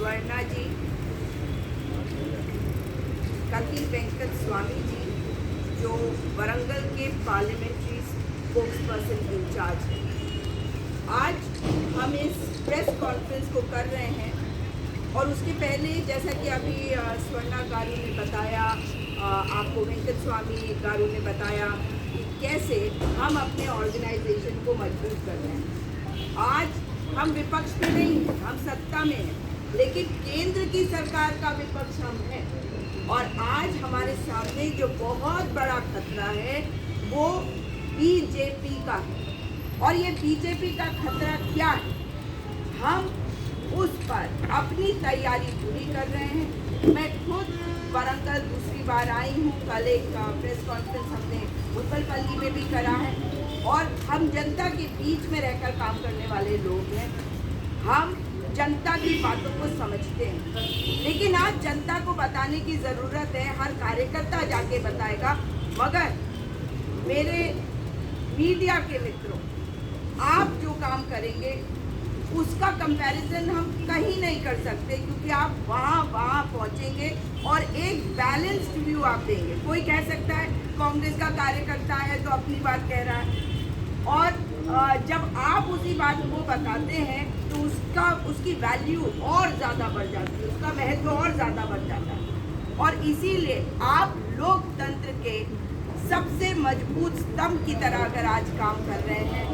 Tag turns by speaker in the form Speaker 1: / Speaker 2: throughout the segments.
Speaker 1: स्वर्णा जी, कति वेंकट स्वामी जी, जो वरंगल के पार्लियामेंट्री स्पोक्सपर्सन इंचार्ज हैं। आज हम इस प्रेस कॉन्फ्रेंस को कर रहे हैं और उसके पहले जैसा कि अभी स्वर्णा गारू ने बताया, आपको वेंकट स्वामी गारू ने बताया कि कैसे हम अपने ऑर्गेनाइजेशन को मजबूत कर रहे हैं। आज हम विपक्ष में नहीं हैं, हम सत्ता में हैं, लेकिन केंद्र की सरकार का विपक्ष हम हैं। और आज हमारे सामने जो बहुत बड़ा खतरा है वो बीजेपी का है। और ये बीजेपी का खतरा क्या है, हम उस पर अपनी तैयारी पूरी कर रहे हैं। मैं खुद वरंगल दूसरी बार आई हूँ। कल एक प्रेस कॉन्फ्रेंस हमने उत्पलपल्ली में भी करा है और हम जनता के बीच में रहकर काम करने वाले लोग हैं। हम जनता की बातों को समझते हैं, लेकिन आज जनता को बताने की ज़रूरत है। हर कार्यकर्ता जाके बताएगा, मगर मेरे मीडिया के मित्रों, आप जो काम करेंगे उसका कंपैरिजन हम कहीं नहीं कर सकते, क्योंकि आप वहाँ पहुँचेंगे और एक बैलेंस्ड व्यू आप देंगे। कोई कह सकता है कांग्रेस का कार्यकर्ता है तो अपनी बात कह रहा है, और जब आप उसी बात को बताते हैं तो उसकी वैल्यू और ज़्यादा बढ़ जाती है, उसका महत्व और ज़्यादा बढ़ जाता है। और इसीलिए आप लोकतंत्र के सबसे मजबूत स्तंभ की तरह अगर आज काम कर रहे हैं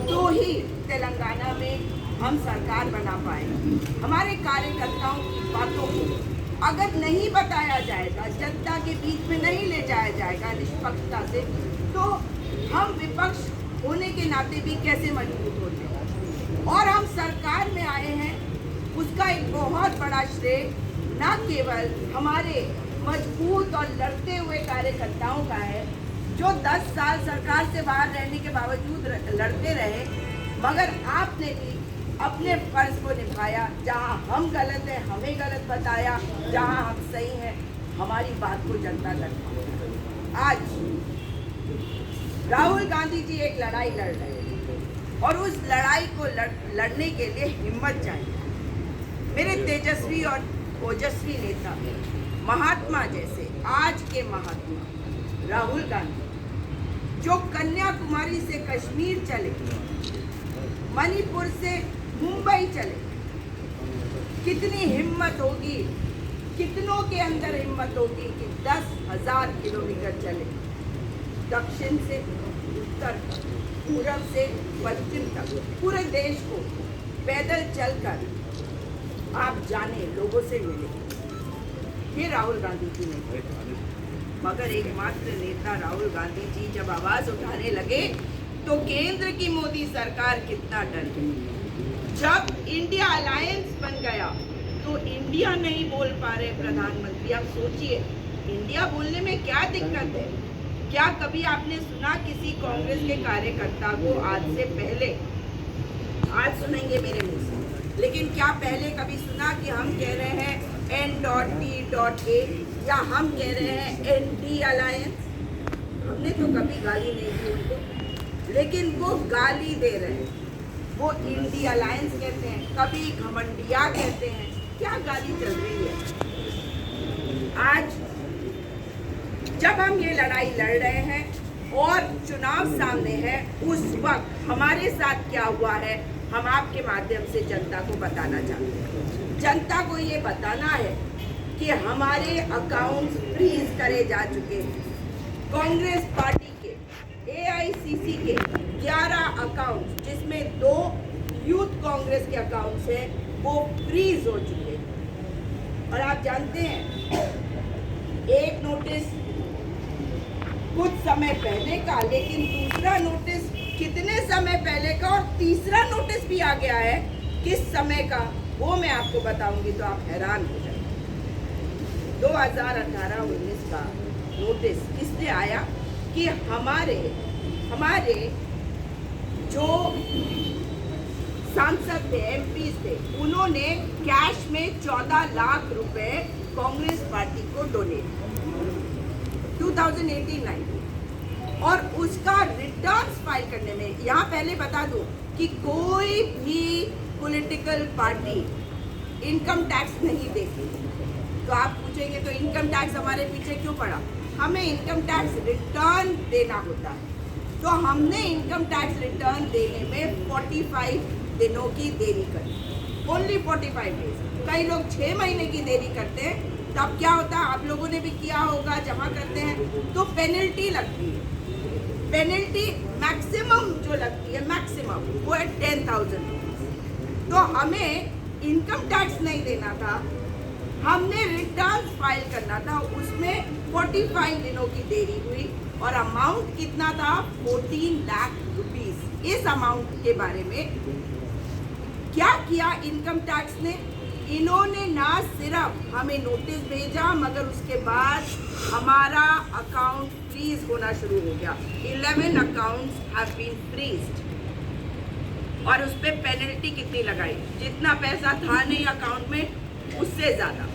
Speaker 1: तो ही तेलंगाना में हम सरकार बना पाएंगे। हमारे कार्यकर्ताओं की बातों को अगर नहीं बताया जाएगा, जनता के बीच में नहीं ले जाया जाएगा निष्पक्षता से, तो हम विपक्ष होने के नाते भी कैसे मजबूत होते हैं। और हम सरकार में आए हैं, उसका एक बहुत बड़ा श्रेय न केवल हमारे मजबूत और लड़ते हुए कार्यकर्ताओं का है, जो 10 साल सरकार से बाहर रहने के बावजूद लड़ते रहे, मगर आपने भी अपने फर्ज को निभाया। जहां हम गलत हैं हमें गलत बताया, जहां हम सही हैं हमारी बात को जनता तक पहुंचाया। आज राहुल गांधी जी एक लड़ाई लड़ रहे हैं और उस लड़ाई को लड़ने के लिए हिम्मत चाहिए। मेरे तेजस्वी और ओजस्वी नेता, महात्मा जैसे आज के महात्मा राहुल गांधी, जो कन्याकुमारी से कश्मीर चले, मणिपुर से मुंबई चले, कितनी हिम्मत होगी, कितनों के अंदर हिम्मत होगी कि 10,000 किलोमीटर चले, दक्षिण से उत्तर तक, पूरब से पश्चिम तक, पूरे देश को पैदल चलकर आप जाने, लोगों से मिले। ये राहुल गांधी जी ने, मगर एकमात्र नेता राहुल गांधी जी जब आवाज उठाने लगे तो केंद्र की मोदी सरकार कितना डर गई। जब इंडिया अलायंस बन गया तो इंडिया नहीं बोल पा रहे प्रधानमंत्री। आप सोचिए, इंडिया बोलने में क्या दिक्कत है? क्या कभी आपने सुना किसी कांग्रेस के कार्यकर्ता को आज से पहले, आज सुनेंगे मेरे मुंह से, लेकिन क्या पहले कभी सुना कि हम कह रहे हैं N.T.A या हम कह रहे हैं ND अलायंस? हमने तो कभी गाली नहीं दी उनको, लेकिन वो गाली दे रहे हैं। वो इंडी अलायंस कहते हैं, कभी घमंडिया कहते हैं। क्या गाली चल रही है? आज जब हम ये लड़ाई लड़ रहे हैं और चुनाव सामने है, उस वक्त हमारे साथ क्या हुआ है हम आपके माध्यम से जनता को बताना चाहते हैं। जनता को ये बताना है कि हमारे अकाउंट्स फ्रीज करे जा चुके हैं। कांग्रेस पार्टी के AICC के 11 अकाउंट्स, जिसमें 2 यूथ कांग्रेस के अकाउंट्स हैं, वो फ्रीज हो चुके हैं। और आप जानते हैं, एक नोटिस कुछ समय पहले का, लेकिन दूसरा नोटिस कितने समय पहले का, और तीसरा नोटिस भी आ गया है किस समय का, वो मैं आपको बताऊंगी तो आप हैरान हो जाएंगे। 2018-19 का नोटिस इसलिए आया कि हमारे जो सांसद थे, MP थे, उन्होंने कैश में 14 लाख रुपए कांग्रेस पार्टी को डोनेट 2018-19, और उसका रिटर्न्स फाइल करने में, यहाँ पहले बता दूं कि कोई भी पॉलिटिकल पार्टी इनकम टैक्स नहीं देती। तो आप पूछेंगे तो इनकम टैक्स हमारे पीछे क्यों पड़ा? हमें इनकम टैक्स रिटर्न देना होता है। तो हमने इनकम टैक्स रिटर्न देने में 45 दिनों की देरी करी, ओनली 45 डेज। कई लोग 6 महीने की देरी करते हैं। तब क्या होता है, आप लोगों ने भी किया होगा, जमा करते हैं तो पेनल्टी लगती है। पेनल्टी मैक्सिमम जो लगती है, मैक्सिमम वो है 10,000 रुपीज। तो हमें इनकम टैक्स नहीं देना था, हमने रिटर्न फाइल करना था, उसमें 45 दिनों की देरी हुई और अमाउंट कितना था? 14 लाख रुपीस। इस अमाउंट के बारे में क्या किया इनकम टैक्स ने? इन्होंने ना सिर्फ हमें नोटिस भेजा, मगर उसके बाद हमारा अकाउंट फ्रीज होना शुरू हो गया। 11 अकाउंट्स हैव बीन फ्रीज्ड। और उस पर पेनल्टी कितनी लगाई? जितना पैसा था नहीं अकाउंट में उससे ज़्यादा,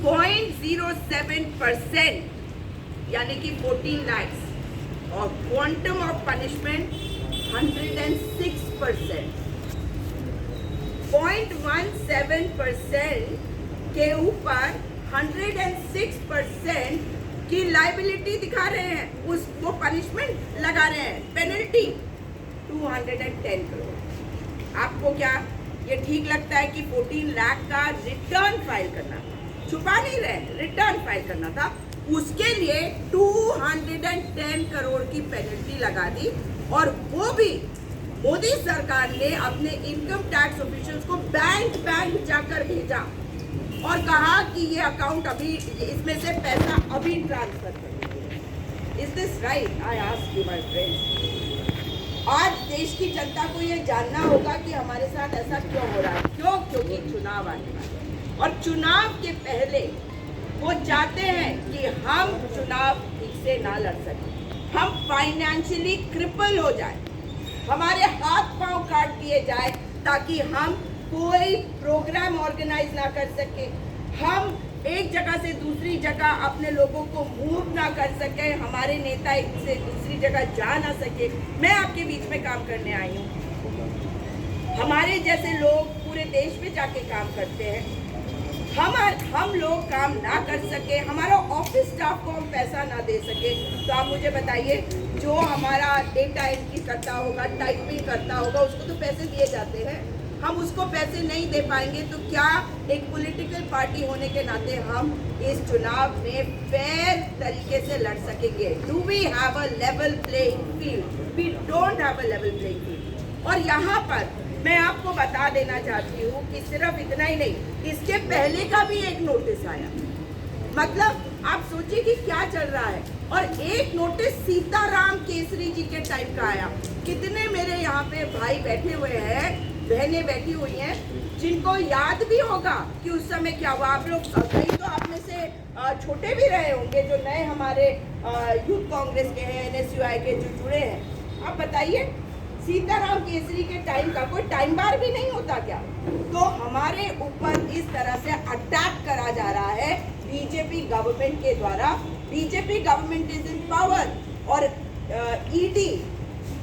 Speaker 1: 0.07%, यानी कि 14 लाख। और क्वांटम ऑफ पनिशमेंट 106%। 0.17% के ऊपर 106% की लाइबिलिटी दिखा रहे हैं, उस वो पनिशमेंट लगा रहे हैं, पेनल्टी 210 करोड़। आपको क्या ये ठीक लगता है कि 14 लाख का रिटर्न फाइल करना था? छुपा नहीं रहे, रिटर्न फाइल करना था, उसके लिए 210 करोड़ की पेनल्टी लगा दी। और वो भी मोदी सरकार ने अपने इनकम टैक्स ऑफिशियल्स को बैंक बैंक जाकर भेजा और कहा कि ये अकाउंट अभी, इसमें से पैसा अभी ट्रांसफर करें। Is this right? I ask you my friends. आज देश की जनता को ये जानना होगा कि हमारे साथ ऐसा क्यों हो रहा है। क्यों? क्योंकि चुनाव आने वाले हैं और चुनाव के पहले वो चाहते हैं कि हम चुनाव ठीक से ना लड़ सकें, हम फाइनेंशियली क्रिपल हो जाए, हमारे हाथ पांव काट दिए जाए, ताकि हम कोई प्रोग्राम ऑर्गेनाइज ना कर सके, हम एक जगह से दूसरी जगह अपने लोगों को मूव ना कर सके, हमारे नेता एक से दूसरी जगह जा ना सके। मैं आपके बीच में काम करने आई हूँ। हमारे जैसे लोग पूरे देश में जाके काम करते हैं। हम लोग काम ना कर सके, हमारा ऑफिस स्टाफ को हम पैसा ना दे सके, तो आप मुझे बताइए, जो हमारा डेटा एंट्री करता होगा, टाइपिंग करता होगा, उसको तो पैसे दिए जाते हैं। हम उसको पैसे नहीं दे पाएंगे तो क्या एक पॉलिटिकल पार्टी होने के नाते हम इस चुनाव में फेयर तरीके से लड़ सकेंगे? Do we have a level playing field? We don't have a level playing field. और यहाँ पर मैं आपको बता देना चाहती हूँ कि सिर्फ इतना ही नहीं, इसके पहले का भी एक नोटिस आया। मतलब आप सोचिए कि क्या चल रहा है। और एक नोटिस सीताराम केसरी जी के टाइम का आया। कितने मेरे यहाँ पे भाई बैठे हुए हैं, बहनें बैठी हुई हैं, जिनको याद भी होगा कि उस समय क्या हुआ। आप लोग कई तो आप में से छोटे भी रहे होंगे, जो नए हमारे यूथ कांग्रेस के हैं, NSUI के जो जुड़े हैं। आप बताइए, सीताराम केसरी के टाइम का कोई टाइम बार भी नहीं होता क्या? तो हमारे ऊपर इस तरह से अटैक करा जा रहा है बीजेपी गवर्नमेंट के द्वारा। BJP government is in power और ED,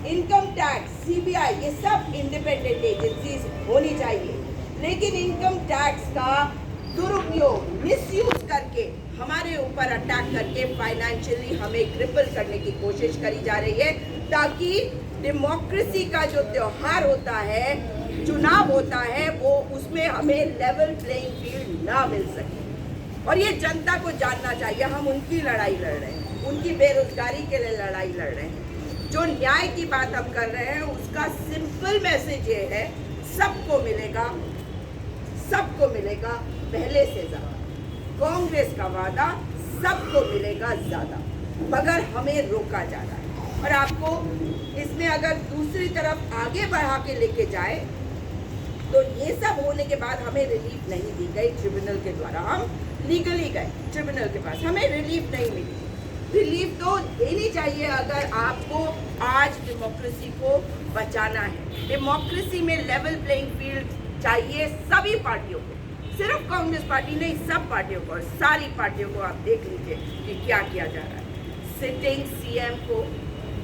Speaker 1: इनकम टैक्स, CBI, ये सब इंडिपेंडेंट एजेंसीज होनी चाहिए। लेकिन इनकम टैक्स का दुरुपयोग, मिसयूज करके हमारे ऊपर अटैक करके फाइनेंशियली हमें क्रिपल करने की कोशिश करी जा रही है, ताकि डेमोक्रेसी का जो त्योहार होता है, चुनाव होता है, वो उसमें हमें लेवल प्लेइंग फील्ड ना मिल सके। और ये जनता को जानना चाहिए, हम उनकी लड़ाई लड़ रहे हैं, उनकी बेरोजगारी के लिए लड़ाई लड़ रहे हैं। जो न्याय की बात हम कर रहे हैं, उसका सिंपल मैसेज ये है, सबको मिलेगा, सबको मिलेगा पहले से ज़्यादा। कांग्रेस का वादा सबको मिलेगा ज़्यादा, मगर हमें रोका जा रहा है। और आपको इसमें अगर दूसरी तरफ आगे बढ़ा के लेके जाए, तो ये सब होने के बाद हमें रिलीफ नहीं दी गई ट्रिब्यूनल के द्वारा। हम लीगली गए ट्रिब्यूनल के पास, हमें रिलीफ नहीं मिली। रिलीफ तो देनी चाहिए अगर आपको आज डेमोक्रेसी को बचाना है। डेमोक्रेसी में लेवल प्लेइंग फील्ड चाहिए सभी पार्टियों को, सिर्फ कांग्रेस पार्टी नहीं, सब पार्टियों को। और सारी पार्टियों को आप देख लीजिए कि क्या किया जा रहा है। सिटिंग CM को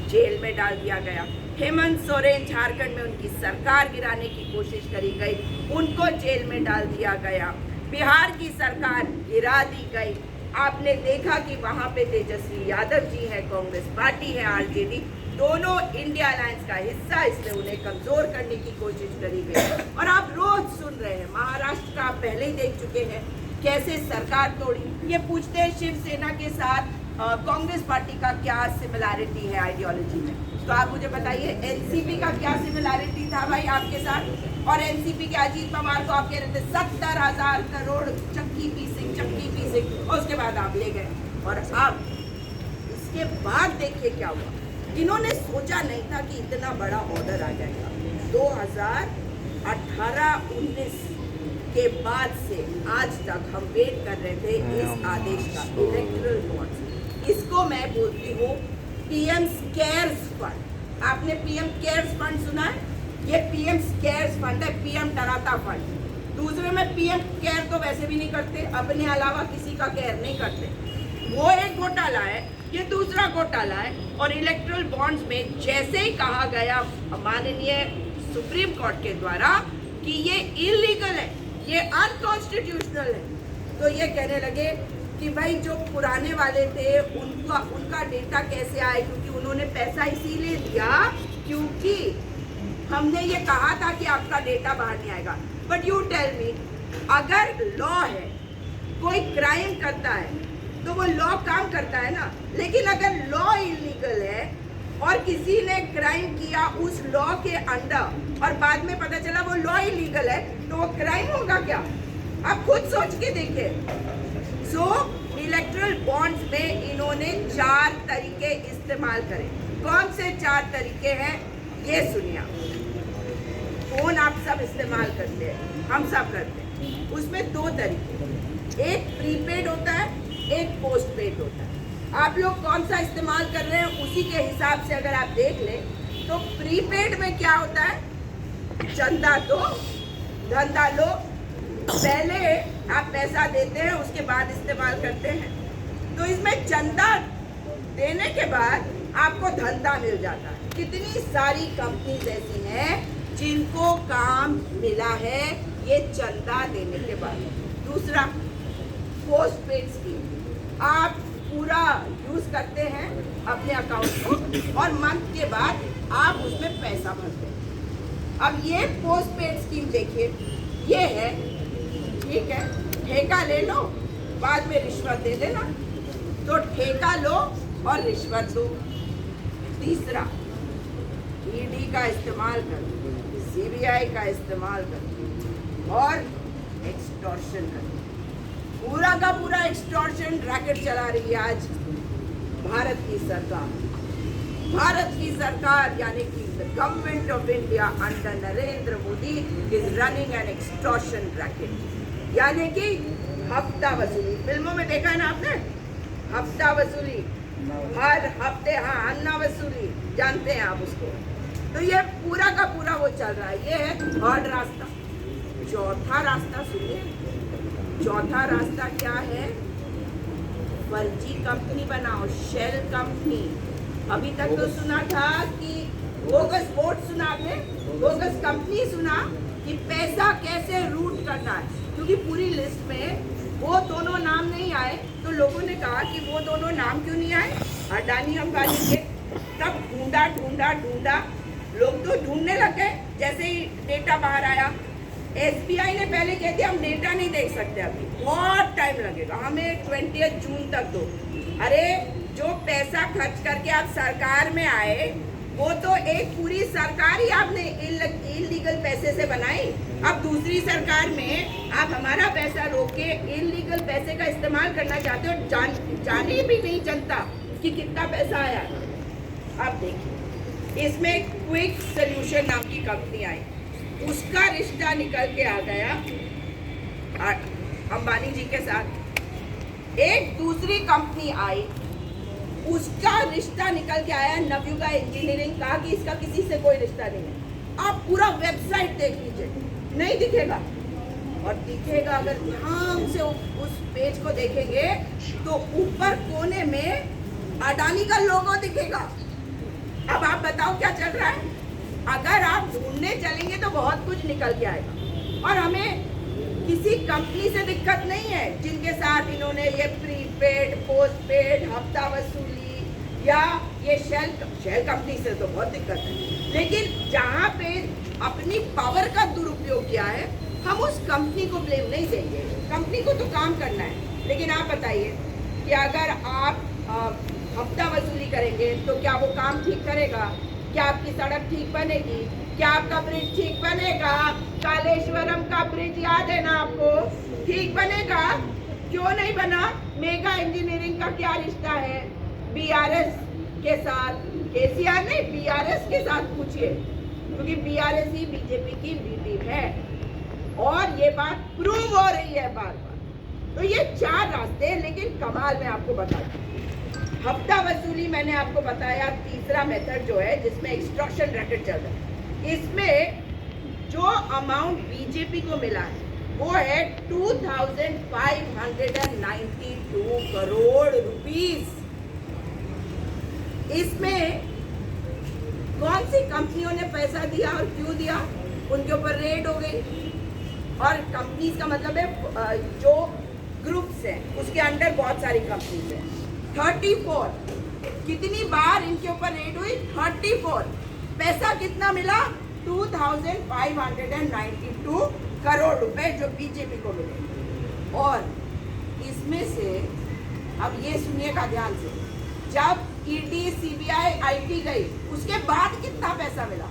Speaker 1: जेल में डाल दिया गया, हेमंत सोरेन झारखंड में उनकी सरकार गिराने की कोशिश करी गई, उनको जेल में डाल दिया गया। बिहार की सरकार गिरा दी गई। आपने देखा कि वहां पे तेजस्वी यादव जी है, कांग्रेस पार्टी है, आरजेडी, दोनों इंडिया अलायंस का हिस्सा, इसलिए उन्हें कमजोर करने की कोशिश करी गई। और आप रोज सुन रहे हैं, महाराष्ट्र का आप पहले ही देख चुके हैं कैसे सरकार तोड़ी। ये पूछते हैं शिवसेना के साथ कांग्रेस पार्टी का क्या सिमिलैरिटी है आइडियोलॉजी में, तो आप मुझे बताइए एनसीपी का क्या सिमिलैरिटी था भाई आपके साथ? और एनसीपी के अजीत पवार को आप कह रहे थे 70,000 करोड़ चक्की पीसिंग, और उसके बाद आप ले गए। और अब इसके बाद देखिए क्या हुआ। इन्होंने सोचा नहीं था कि इतना बड़ा ऑर्डर आ जाएगा। 2018-19 के बाद से आज तक हम वेट कर रहे थे इस आदेश का, इलेक्टोरल बॉन्ड्स। इसको मैं बोलती हूँ पीएम केयर्स फंड। आपने पीएम केयर्स फंड सुना है? ये पीएम केयर्स फंड है, पीएम डराता फंड। दूसरे में पीएम केयर तो वैसे भी नहीं करते, अपने अलावा किसी का केयर नहीं करते। वो एक घोटाला है, ये दूसरा घोटाला है। और इलेक्टोरल बॉन्ड्स में जैसे ही कहा गया माननीय सुप्रीम कोर्ट के द्वारा कि ये इलीगल है, ये अनकॉन्स्टिट्यूशनल है, तो ये कहने लगे कि भाई जो पुराने वाले थे उनका डेटा कैसे आए, क्योंकि उन्होंने पैसा इसीलिए दिया क्योंकि हमने ये कहा था कि आपका डेटा बाहर नहीं आएगा। बट यू टेल मी, अगर लॉ है, कोई क्राइम करता है तो वो लॉ काम करता है ना। लेकिन अगर लॉ इलीगल है और किसी ने क्राइम किया उस लॉ के अंडर और बाद में पता चला वो लॉ इलीगल है, तो वो क्राइम होगा क्या? आप खुद सोच के देखिए। सो इलेक्टोरल बॉन्ड्स में इन्होंने 4 तरीके इस्तेमाल करे। कौन से 4 तरीके हैं ये सुनिए। फोन आप सब इस्तेमाल करते हैं, हम सब करते हैं। उसमें 2 तरीके, एक प्रीपेड होता है, एक पोस्ट पेड होता है। आप लोग कौन सा इस्तेमाल कर रहे हैं उसी के हिसाब से अगर आप देख लें तो प्रीपेड में क्या होता है, चंदा दो धंधा लो, पहले आप पैसा देते हैं उसके बाद इस्तेमाल करते हैं। तो इसमें चंदा देने के बाद आपको धंधा मिल जाता है। कितनी सारी कंपनीज ऐसी हैं जिनको काम मिला है ये चंदा देने के बाद। दूसरा पोस्ट पेड स्कीम, आप पूरा यूज करते हैं अपने अकाउंट को और मंथ के बाद आप उसमें पैसा भरते हैं। अब ये पोस्ट पेड स्कीम देखिए, ये है, ठीक है, ठेका ले लो बाद में रिश्वत दे देना, तो ठेका लो और रिश्वत दो। तीसरा, ईडी का इस्तेमाल करो, सीबीआई का इस्तेमाल करो और एक्सटॉर्शन करो। पूरा का पूरा एक्सटॉर्शन रैकेट चला रही है आज भारत की सरकार। भारत की सरकार यानी कि the government of India under Narendra Modi is running an extortion racket, यानी कि हफ्ता वसूली। फिल्मों में देखा है ना आपने, हफ्ता वसूली, हर हफ्ते, हाँ, अन्ना वसूली, जानते हैं आप उसको। तो ये पूरा का पूरा वो चल रहा है। ये है थर्ड रास्ता। चौथा रास्ता सुनिए, चौथा रास्ता क्या है, फर्जी कंपनी बनाओ, शेल कंपनी। अभी तक तो सुना था कि बोगस वोट, सुना आपने, बोगस कंपनी सुना कि पैसा कैसे रूट करना है, क्योंकि पूरी लिस्ट में वो दोनों नाम नहीं आए तो लोगों ने कहा कि वो दोनों नाम क्यों नहीं आए, अडानी अंबानी के। तब ढूंढा ढूंढा ढूंढा, लोग तो ढूंढने लग गए जैसे ही डेटा बाहर आया। एसबीआई ने पहले कह दिया हम डेटा नहीं देख सकते, अभी बहुत टाइम लगेगा, हमें 20 जून तक दो। अरे जो पैसा खर्च करके आप सरकार में आए वो तो एक पूरी सरकार ही आपने इलीगल पैसे से बनाई। अब दूसरी सरकार में आप हमारा पैसा रोक के इलीगल पैसे का इस्तेमाल करना चाहते हो, जाने भी नहीं जनता कि कितना पैसा आया। अब देखिए, इसमें क्विक सॉल्यूशन नाम की कंपनी आई, उसका रिश्ता निकल के आ गया अंबानी जी के साथ। एक दूसरी कंपनी आई, उसका रिश्ता निकल के आया नवयुगा इंजीनियरिंग का, कि इसका किसी से कोई रिश्ता नहीं है। आप पूरा वेबसाइट देख लीजिए, नहीं दिखेगा। और दिखेगा अगर ध्यान से उस पेज को देखेंगे तो ऊपर कोने में अडानी का लोगो दिखेगा। अब आप बताओ क्या चल रहा है। अगर आप ढूंढने चलेंगे तो बहुत कुछ निकल के आएगा। और हमें किसी कंपनी से दिक्कत नहीं है जिनके साथ इन्होंने ये प्रीपेड, पोस्टपेड, हफ्ता वसूली या ये शेल कंपनी से तो बहुत दिक्कत है। लेकिन जहाँ पे अपनी पावर का दुरुपयोग किया है, हम उस कंपनी को ब्लेम नहीं देंगे। कंपनी को तो काम करना है। लेकिन आप बताइए कि अगर आप हफ्ता वसूली करेंगे तो क्या वो काम ठीक करेगा? क्या आपकी सड़क ठीक बनेगी? क्या आपका ब्रिज ठीक बनेगा? कालेश्वरम का ब्रिज याद है ना आपको? ठीक बनेगा? क्यों नहीं बना? मेगा इंजीनियरिंग का क्या रिश्ता है बीआरएस के साथ? केसीआर नहीं, बीआरएस के साथ पूछिए, क्योंकि बीआरएस ही बीजेपी की बी टीम है और ये बात प्रूव हो रही है बार बार। तो ये 4 रास्ते हैं। लेकिन कमाल मैं आपको बताती हूँ, हफ्ता वसूली मैंने आपको बताया, तीसरा मेथड जो है जिसमें एक्सटॉर्शन रैकेट चल रहा है, इसमें जो अमाउंट बीजेपी को मिला है वो है 2592 करोड़ रुपीस। इसमें कौन सी कंपनियों ने पैसा दिया और क्यों दिया, उनके ऊपर रेड हो गई। और कंपनीज का मतलब है जो ग्रुप्स हैं उसके अंडर बहुत सारी कंपनीज हैं। 34 कितनी बार इनके ऊपर रेड हुई? 34। पैसा कितना मिला? 2592 करोड़ रुपए जो बीजेपी को मिले। और इसमें से अब ये सुनिएगा ध्यान से, जब ईडी, सीबीआई, आईटी गई उसके बाद कितना पैसा मिला?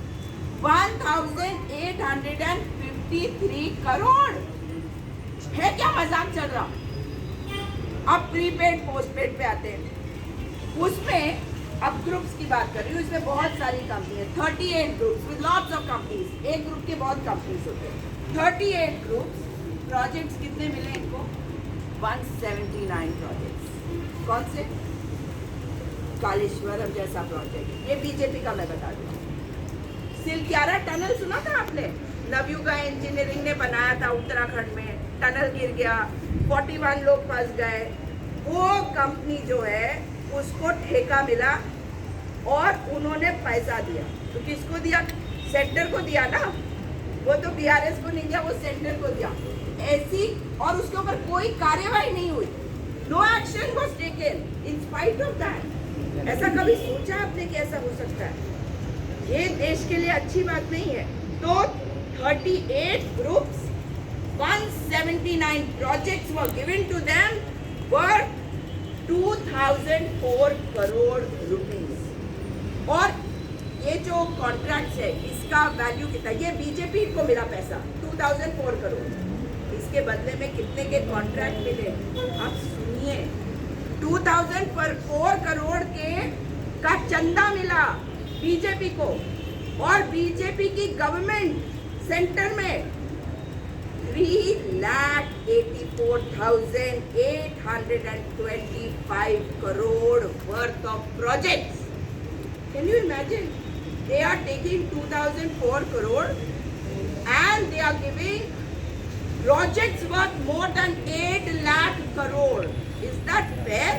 Speaker 1: 1853 करोड़। है क्या मजाक चल रहा? अब प्रीपेड पोस्टपेड पे आते हैं। उसमें अब ग्रुप्स की बात कर रही हूँ। इसमें बहुत सारी कंपनी है, 38 groups with lots of companies. एक ग्रुप के बहुत कंपनीज होते हैं। 38 ग्रुप्स, प्रोजेक्ट्स कितने मिले इनको? 179 प्रोजेक्ट्स। कौन से? कालेश्वरम जैसा प्रोजेक्ट, ये बीजेपी का मैं बता दूँ। सिलक्यारा टनल सुना था आपने? नवयुगा इंजीनियरिंग ने बनाया था उत्तराखंड में, टनल गिर गया, 41 लोग फंस गए। वो कंपनी जो है उसको ठेका मिला और उन्होंने पैसा दिया। तो किसको दिया? सेंटर को दिया ना, वो तो बीआरएस को नहीं दिया, वो सेंटर को दिया। ऐसी, और उसके ऊपर कोई कार्यवाही नहीं हुई। No action was taken in spite of that. ऐसा कभी सोचा आपने कि ऐसा हो सकता है? ये देश के लिए अच्छी बात नहीं है। तो 38 groups, 179 projects were given to them worth 2004 crore rupees. और ये जो कॉन्ट्रैक्ट है इसका वैल्यू कितना? ये बीजेपी को मिला पैसा 2004 करोड़। इसके बदले में कितने के कॉन्ट्रैक्ट मिले आप सुनिए। 2004 करोड़ के का चंदा मिला बीजेपी को, और बीजेपी की गवर्नमेंट सेंटर में 3,84,825 crore worth of projects. Can you imagine? They are taking 2004 crore and they are giving projects worth more than 8 lakh crore. Is that fair?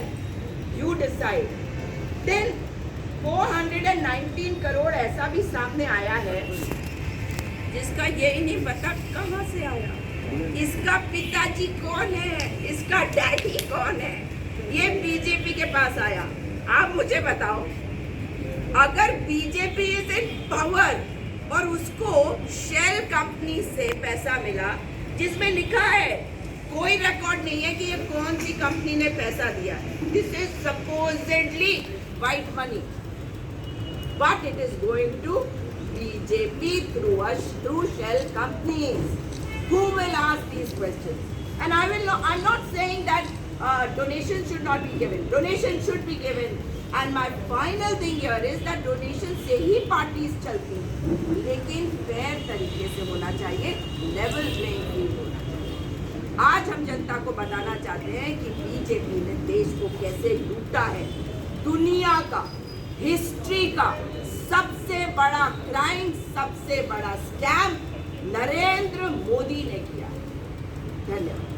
Speaker 1: You decide. Then 419 crore ऐसा भी सामने आया है जिसका ये ही नहीं पता कहाँ से आया, इसका पिताजी कौन है, इसका डैडी कौन है। ये बीजेपी के पास आया। आप मुझे बताओ, अगर बीजेपी इज इन पावर और उसको शेल कंपनी से पैसा मिला जिसमें लिखा है, कोई रिकॉर्ड नहीं है कि ये कौन सी कंपनी ने पैसा दिया है, this is supposedly white money, but it is going to BJP through shell companies. Who will ask these questions? And I'm not saying that donations should not be given. Donations should be given. And my final thing here is that donation से ही parties चलती हैं, लेकिन fair तरीके से होना चाहिए, level playing field होना चाहिए। आज हम जनता को बताना चाहते हैं कि बीजेपी ने देश को कैसे लूटा है। दुनिया का, हिस्ट्री का सबसे बड़ा क्राइम, सबसे बड़ा स्कैम नरेंद्र मोदी ने किया। धन्यवाद।